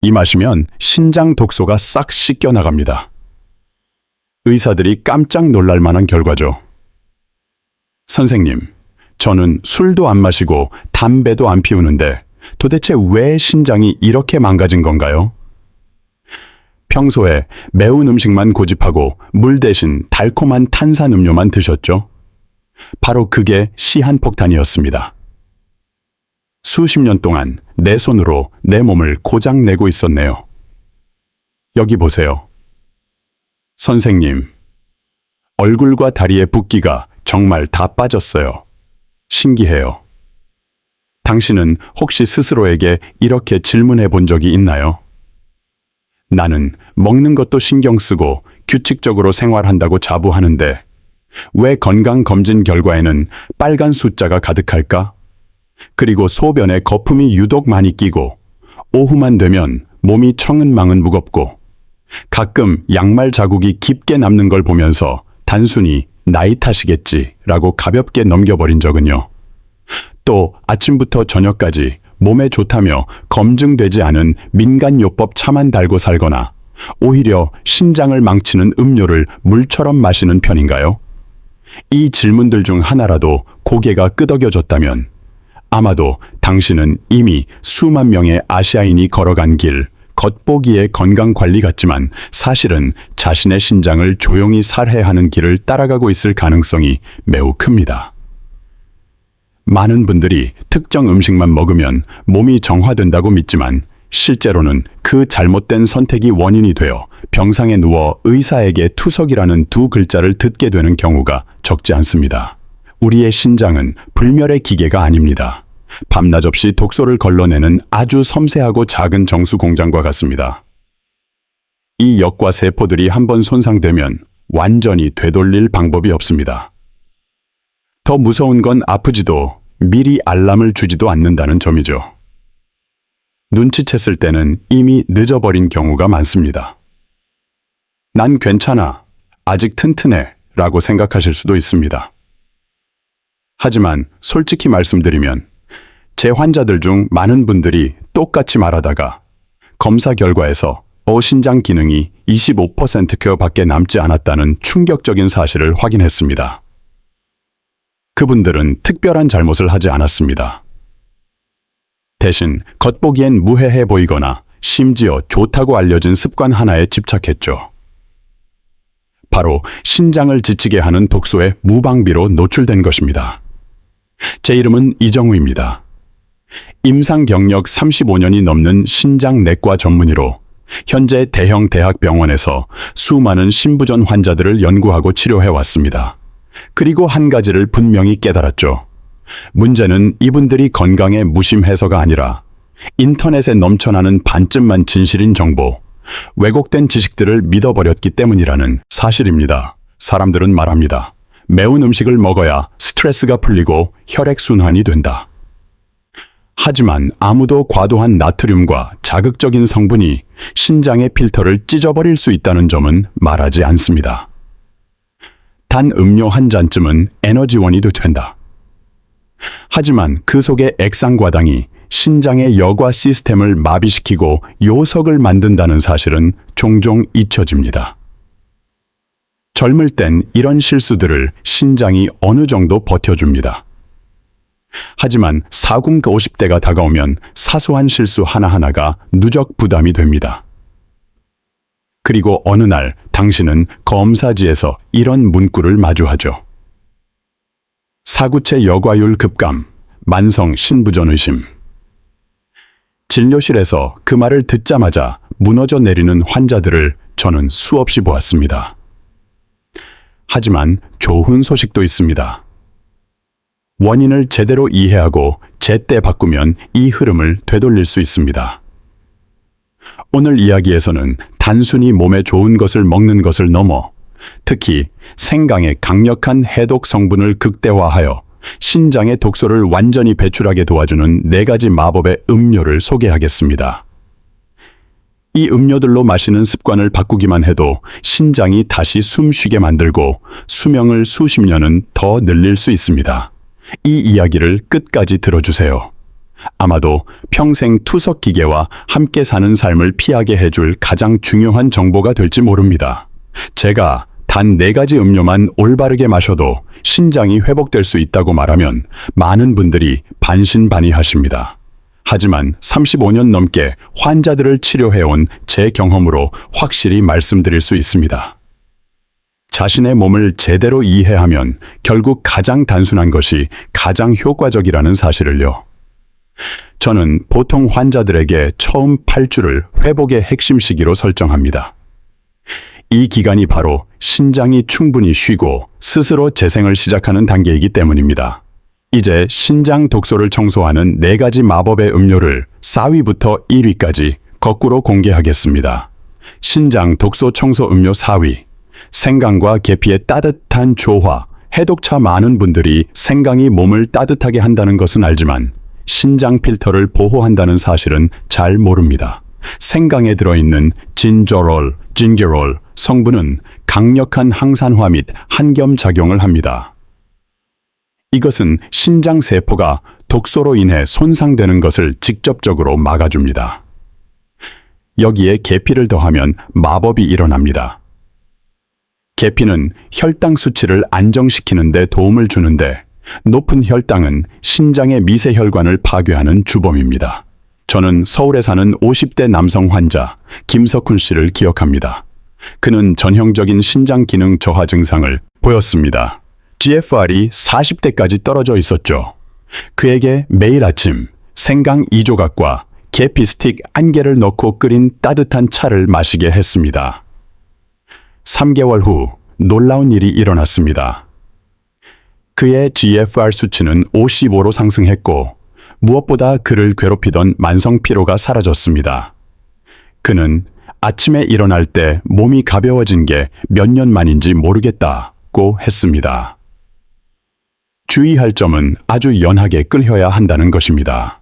이 마시면 신장 독소가 싹 씻겨나갑니다. 의사들이 깜짝 놀랄 만한 결과죠. 선생님, 저는 술도 안 마시고 담배도 안 피우는데 도대체 왜 신장이 이렇게 망가진 건가요? 평소에 매운 음식만 고집하고 물 대신 달콤한 탄산음료만 드셨죠? 바로 그게 시한폭탄이었습니다. 수십 년 동안 내 손으로 내 몸을 고장내고 있었네요. 여기 보세요. 선생님, 얼굴과 다리의 붓기가 정말 다 빠졌어요. 신기해요. 당신은 혹시 스스로에게 이렇게 질문해 본 적이 있나요? 나는 먹는 것도 신경 쓰고 규칙적으로 생활한다고 자부하는데 왜 건강검진 결과에는 빨간 숫자가 가득할까? 그리고 소변에 거품이 유독 많이 끼고 오후만 되면 몸이 청은망은 무겁고 가끔 양말 자국이 깊게 남는 걸 보면서 단순히 나이 탓이겠지라고 가볍게 넘겨버린 적은요. 또 아침부터 저녁까지 몸에 좋다며 검증되지 않은 민간요법 차만 달고 살거나 오히려 신장을 망치는 음료를 물처럼 마시는 편인가요? 이 질문들 중 하나라도 고개가 끄덕여졌다면 아마도 당신은 이미 수만 명의 아시아인이 걸어간 길, 겉보기에 건강관리 같지만 사실은 자신의 신장을 조용히 살해하는 길을 따라가고 있을 가능성이 매우 큽니다. 많은 분들이 특정 음식만 먹으면 몸이 정화된다고 믿지만 실제로는 그 잘못된 선택이 원인이 되어 병상에 누워 의사에게 투석이라는 두 글자를 듣게 되는 경우가 적지 않습니다. 우리의 신장은 불멸의 기계가 아닙니다. 밤낮 없이 독소를 걸러내는 아주 섬세하고 작은 정수 공장과 같습니다. 이 역과 세포들이 한번 손상되면 완전히 되돌릴 방법이 없습니다. 더 무서운 건 아프지도 미리 알람을 주지도 않는다는 점이죠. 눈치챘을 때는 이미 늦어버린 경우가 많습니다. 난 괜찮아, 아직 튼튼해 라고 생각하실 수도 있습니다. 하지만 솔직히 말씀드리면 제 환자들 중 많은 분들이 똑같이 말하다가 검사 결과에서 신장 기능이 25%밖에 남지 않았다는 충격적인 사실을 확인했습니다. 그분들은 특별한 잘못을 하지 않았습니다. 대신 겉보기엔 무해해 보이거나 심지어 좋다고 알려진 습관 하나에 집착했죠. 바로 신장을 지치게 하는 독소의 무방비로 노출된 것입니다. 제 이름은 이정우입니다. 임상 경력 35년이 넘는 신장내과 전문의로 현재 대형 대학병원에서 수많은 신부전 환자들을 연구하고 치료해왔습니다. 그리고 한 가지를 분명히 깨달았죠. 문제는 이분들이 건강에 무심해서가 아니라 인터넷에 넘쳐나는 반쯤만 진실인 정보, 왜곡된 지식들을 믿어버렸기 때문이라는 사실입니다. 사람들은 말합니다. 매운 음식을 먹어야 스트레스가 풀리고 혈액순환이 된다. 하지만 아무도 과도한 나트륨과 자극적인 성분이 신장의 필터를 찢어버릴 수 있다는 점은 말하지 않습니다. 단 음료 한 잔쯤은 에너지원이 된다. 하지만 그 속의 액상과당이 신장의 여과 시스템을 마비시키고 요석을 만든다는 사실은 종종 잊혀집니다. 젊을 땐 이런 실수들을 신장이 어느 정도 버텨줍니다. 하지만 40, 50대가 다가오면 사소한 실수 하나하나가 누적 부담이 됩니다. 그리고 어느 날 당신은 검사지에서 이런 문구를 마주하죠. 사구체 여과율 급감, 만성 신부전 의심. 진료실에서 그 말을 듣자마자 무너져 내리는 환자들을 저는 수없이 보았습니다. 하지만 좋은 소식도 있습니다. 원인을 제대로 이해하고 제때 바꾸면 이 흐름을 되돌릴 수 있습니다. 오늘 이야기에서는 단순히 몸에 좋은 것을 먹는 것을 넘어 특히 생강의 강력한 해독 성분을 극대화하여 신장의 독소를 완전히 배출하게 도와주는 4가지 마법의 음료를 소개하겠습니다. 이 음료들로 마시는 습관을 바꾸기만 해도 신장이 다시 숨쉬게 만들고 수명을 수십 년은 더 늘릴 수 있습니다. 이 이야기를 끝까지 들어주세요. 아마도 평생 투석 기계와 함께 사는 삶을 피하게 해줄 가장 중요한 정보가 될지 모릅니다. 제가 단 4가지 음료만 올바르게 마셔도 신장이 회복될 수 있다고 말하면 많은 분들이 반신반의하십니다. 하지만 35년 넘게 환자들을 치료해온 제 경험으로 확실히 말씀드릴 수 있습니다. 자신의 몸을 제대로 이해하면 결국 가장 단순한 것이 가장 효과적이라는 사실을요. 저는 보통 환자들에게 처음 8주를 회복의 핵심 시기로 설정합니다. 이 기간이 바로 신장이 충분히 쉬고 스스로 재생을 시작하는 단계이기 때문입니다. 이제 신장 독소를 청소하는 4가지 마법의 음료를 4위부터 1위까지 거꾸로 공개하겠습니다. 신장 독소 청소 음료 4위. 생강과 계피의 따뜻한 조화. 해독차 많은 분들이 생강이 몸을 따뜻하게 한다는 것은 알지만 신장 필터를 보호한다는 사실은 잘 모릅니다. 생강에 들어있는 진저롤 성분은 강력한 항산화 및 항염 작용을 합니다. 이것은 신장 세포가 독소로 인해 손상되는 것을 직접적으로 막아줍니다. 여기에 계피를 더하면 마법이 일어납니다. 계피는 혈당 수치를 안정시키는 데 도움을 주는데 높은 혈당은 신장의 미세혈관을 파괴하는 주범입니다. 저는 서울에 사는 50대 남성 환자 김석훈 씨를 기억합니다. 그는 전형적인 신장 기능 저하 증상을 보였습니다. GFR이 40대까지 떨어져 있었죠. 그에게 매일 아침 생강 2조각과 계피 스틱 1개를 넣고 끓인 따뜻한 차를 마시게 했습니다. 3개월 후 놀라운 일이 일어났습니다. 그의 GFR 수치는 55로 상승했고 무엇보다 그를 괴롭히던 만성 피로가 사라졌습니다. 그는 아침에 일어날 때 몸이 가벼워진 게 몇 년 만인지 모르겠다고 했습니다. 주의할 점은 아주 연하게 끓여야 한다는 것입니다.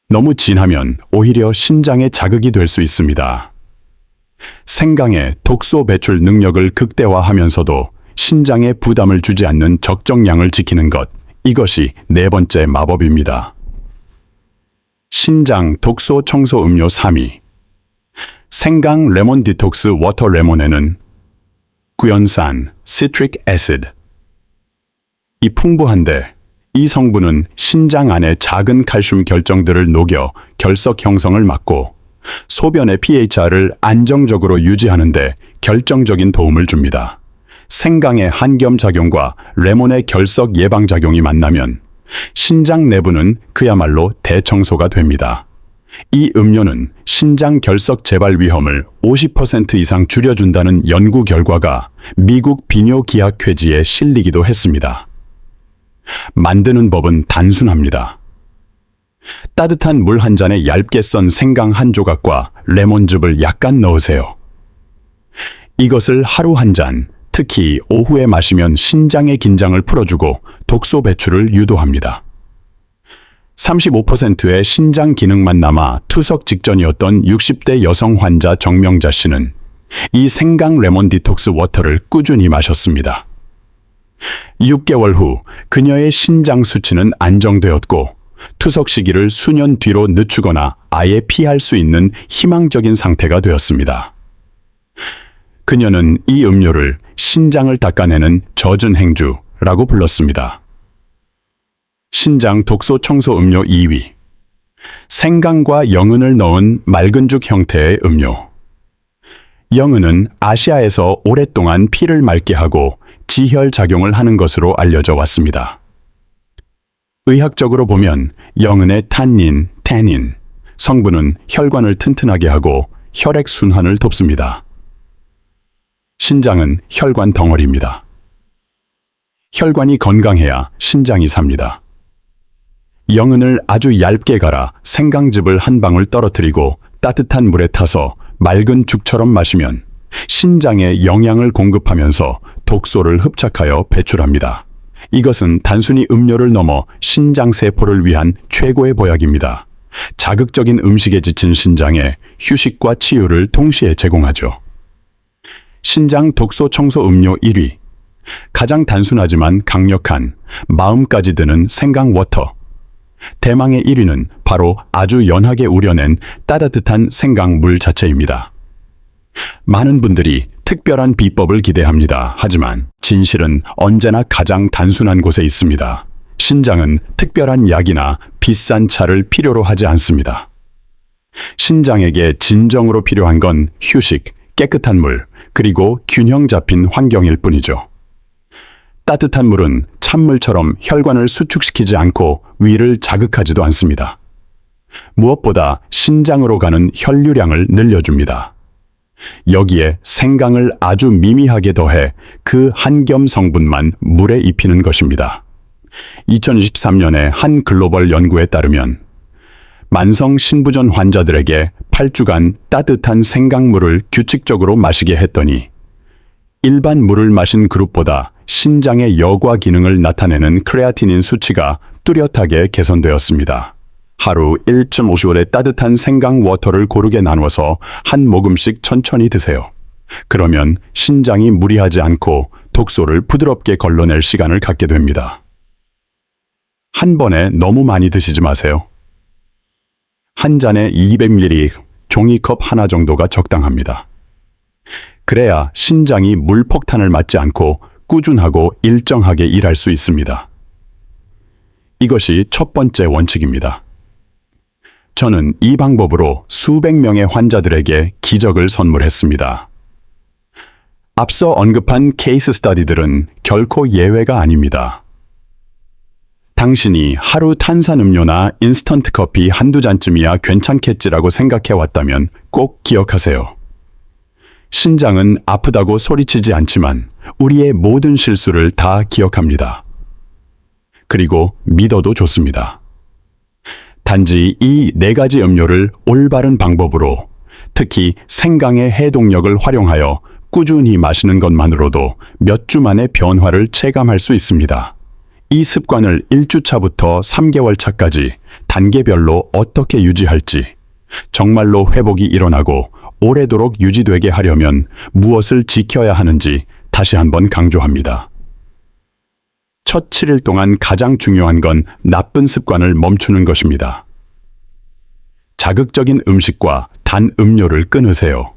너무 진하면 오히려 신장에 자극이 될 수 있습니다. 생강의 독소 배출 능력을 극대화하면서도 신장에 부담을 주지 않는 적정량을 지키는 것, 이것이 4번째 마법입니다. 신장 독소 청소 음료 3위. 생강 레몬 디톡스 워터 레몬에는 구연산, 시트릭 애시드. 이 풍부한데 이 성분은 신장 안의 작은 칼슘 결정들을 녹여 결석 형성을 막고 소변의 pH를 안정적으로 유지하는 데 결정적인 도움을 줍니다. 생강의 항염 작용과 레몬의 결석 예방 작용이 만나면 신장 내부는 그야말로 대청소가 됩니다. 이 음료는 신장 결석 재발 위험을 50% 이상 줄여준다는 연구 결과가 미국 비뇨기학회지에 실리기도 했습니다. 만드는 법은 단순합니다. 따뜻한 물 한 잔에 얇게 썬 생강 1조각과 레몬즙을 약간 넣으세요. 이것을 하루 한 잔, 특히 오후에 마시면 신장의 긴장을 풀어주고 독소 배출을 유도합니다. 35%의 신장 기능만 남아 투석 직전이었던 60대 여성 환자 정명자 씨는 이 생강 레몬 디톡스 워터를 꾸준히 마셨습니다. 6개월 후 그녀의 신장 수치는 안정되었고 투석 시기를 수년 뒤로 늦추거나 아예 피할 수 있는 희망적인 상태가 되었습니다. 그녀는 이 음료를 신장을 닦아내는 젖은 행주라고 불렀습니다. 신장 독소 청소 음료 2위. 생강과 영은을 넣은 맑은 죽 형태의 음료. 영은은 아시아에서 오랫동안 피를 맑게 하고 지혈 작용을 하는 것으로 알려져 왔습니다. 의학적으로 보면 영은의 태닌 성분은 혈관을 튼튼하게 하고 혈액 순환을 돕습니다. 신장은 혈관 덩어리입니다. 혈관이 건강해야 신장이 삽니다. 영은을 아주 얇게 갈아 생강즙을 한 방울 떨어뜨리고 따뜻한 물에 타서 맑은 죽처럼 마시면 신장에 영양을 공급하면서 독소를 흡착하여 배출합니다. 이것은 단순히 음료를 넘어 신장 세포를 위한 최고의 보약입니다. 자극적인 음식에 지친 신장에 휴식과 치유를 동시에 제공하죠. 신장 독소 청소 음료 1위. 가장 단순하지만 강력한 마음까지 드는 생강 워터. 대망의 1위는 바로 아주 연하게 우려낸 따뜻한 생강물 자체입니다. 많은 분들이 특별한 비법을 기대합니다. 하지만 진실은 언제나 가장 단순한 곳에 있습니다. 신장은 특별한 약이나 비싼 차를 필요로 하지 않습니다. 신장에게 진정으로 필요한 건 휴식, 깨끗한 물, 그리고 균형 잡힌 환경일 뿐이죠. 따뜻한 물은 찬물처럼 혈관을 수축시키지 않고 위를 자극하지도 않습니다. 무엇보다 신장으로 가는 혈류량을 늘려줍니다. 여기에 생강을 아주 미미하게 더해 그 한 겸 성분만 물에 입히는 것입니다. 2023년에 한 글로벌 연구에 따르면 만성 신부전 환자들에게 8주간 따뜻한 생강물을 규칙적으로 마시게 했더니 일반 물을 마신 그룹보다 신장의 여과 기능을 나타내는 크레아티닌 수치가 뚜렷하게 개선되었습니다. 하루 1.5시올의 따뜻한 생강 워터를 고르게 나누어서 한 모금씩 천천히 드세요. 그러면 신장이 무리하지 않고 독소를 부드럽게 걸러낼 시간을 갖게 됩니다. 한 번에 너무 많이 드시지 마세요. 한 잔에 200ml, 종이컵 하나 정도가 적당합니다. 그래야 신장이 물폭탄을 맞지 않고 꾸준하고 일정하게 일할 수 있습니다. 이것이 첫 번째 원칙입니다. 저는 이 방법으로 수백 명의 환자들에게 기적을 선물했습니다. 앞서 언급한 케이스 스터디들은 결코 예외가 아닙니다. 당신이 하루 탄산음료나 인스턴트 커피 한두 잔쯤이야 괜찮겠지라고 생각해 왔다면 꼭 기억하세요. 신장은 아프다고 소리치지 않지만 우리의 모든 실수를 다 기억합니다. 그리고 믿어도 좋습니다. 단지 이 4가지 음료를 올바른 방법으로, 특히 생강의 해독력을 활용하여 꾸준히 마시는 것만으로도 몇 주 만에 변화를 체감할 수 있습니다. 이 습관을 1주차부터 3개월 차까지 단계별로 어떻게 유지할지, 정말로 회복이 일어나고 오래도록 유지되게 하려면 무엇을 지켜야 하는지 다시 한번 강조합니다. 첫 7일 동안 가장 중요한 건 나쁜 습관을 멈추는 것입니다. 자극적인 음식과 단 음료를 끊으세요.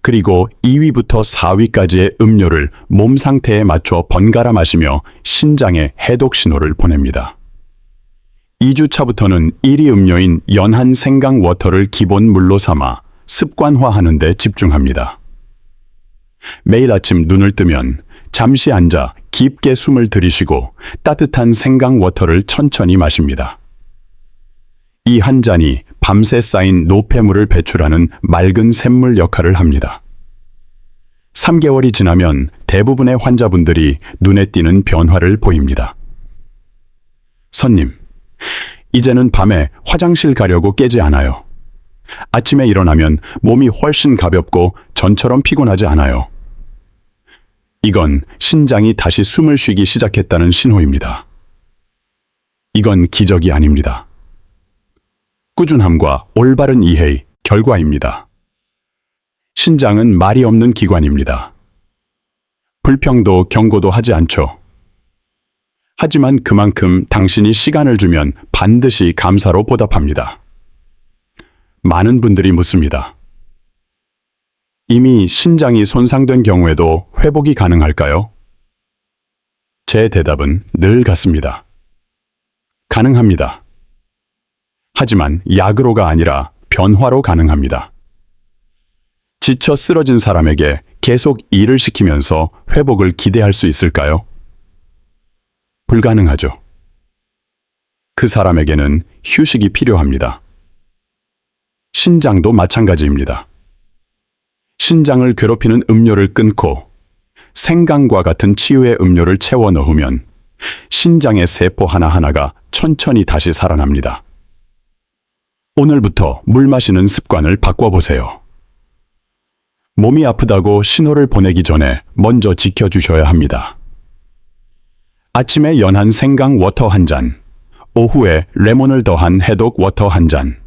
그리고 2위부터 4위까지의 음료를 몸 상태에 맞춰 번갈아 마시며 신장에 해독 신호를 보냅니다. 2주차부터는 1위 음료인 연한 생강 워터를 기본 물로 삼아 습관화하는 데 집중합니다. 매일 아침 눈을 뜨면 잠시 앉아 깊게 숨을 들이쉬고 따뜻한 생강 워터를 천천히 마십니다. 이 한 잔이 밤새 쌓인 노폐물을 배출하는 맑은 샘물 역할을 합니다. 3개월이 지나면 대부분의 환자분들이 눈에 띄는 변화를 보입니다. 손님, 이제는 밤에 화장실 가려고 깨지 않아요. 아침에 일어나면 몸이 훨씬 가볍고 전처럼 피곤하지 않아요. 이건 신장이 다시 숨을 쉬기 시작했다는 신호입니다. 이건 기적이 아닙니다. 꾸준함과 올바른 이해의 결과입니다. 신장은 말이 없는 기관입니다. 불평도 경고도 하지 않죠. 하지만 그만큼 당신이 시간을 주면 반드시 감사로 보답합니다. 많은 분들이 묻습니다. 이미 신장이 손상된 경우에도 회복이 가능할까요? 제 대답은 늘 같습니다. 가능합니다. 하지만 약으로가 아니라 변화로 가능합니다. 지쳐 쓰러진 사람에게 계속 일을 시키면서 회복을 기대할 수 있을까요? 불가능하죠. 그 사람에게는 휴식이 필요합니다. 신장도 마찬가지입니다. 신장을 괴롭히는 음료를 끊고 생강과 같은 치유의 음료를 채워 넣으면 신장의 세포 하나하나가 천천히 다시 살아납니다. 오늘부터 물 마시는 습관을 바꿔보세요. 몸이 아프다고 신호를 보내기 전에 먼저 지켜주셔야 합니다. 아침에 연한 생강 워터 한 잔, 오후에 레몬을 더한 해독 워터 한 잔.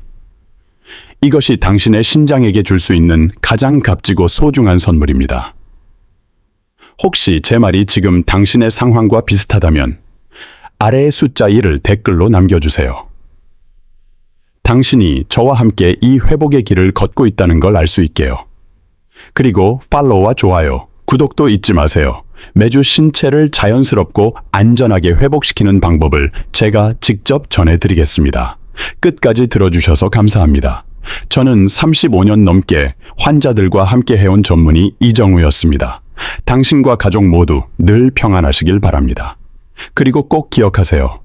이것이 당신의 신장에게 줄 수 있는 가장 값지고 소중한 선물입니다. 혹시 제 말이 지금 당신의 상황과 비슷하다면 아래의 숫자 1을 댓글로 남겨주세요. 당신이 저와 함께 이 회복의 길을 걷고 있다는 걸 알 수 있게요. 그리고 팔로우와 좋아요, 구독도 잊지 마세요. 매주 신체를 자연스럽고 안전하게 회복시키는 방법을 제가 직접 전해드리겠습니다. 끝까지 들어주셔서 감사합니다. 저는 35년 넘게 환자들과 함께 해온 전문의 이정우였습니다. 당신과 가족 모두 늘 평안하시길 바랍니다. 그리고 꼭 기억하세요.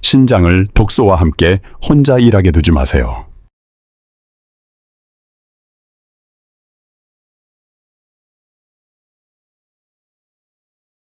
신장을 독소와 함께 혼자 일하게 두지 마세요.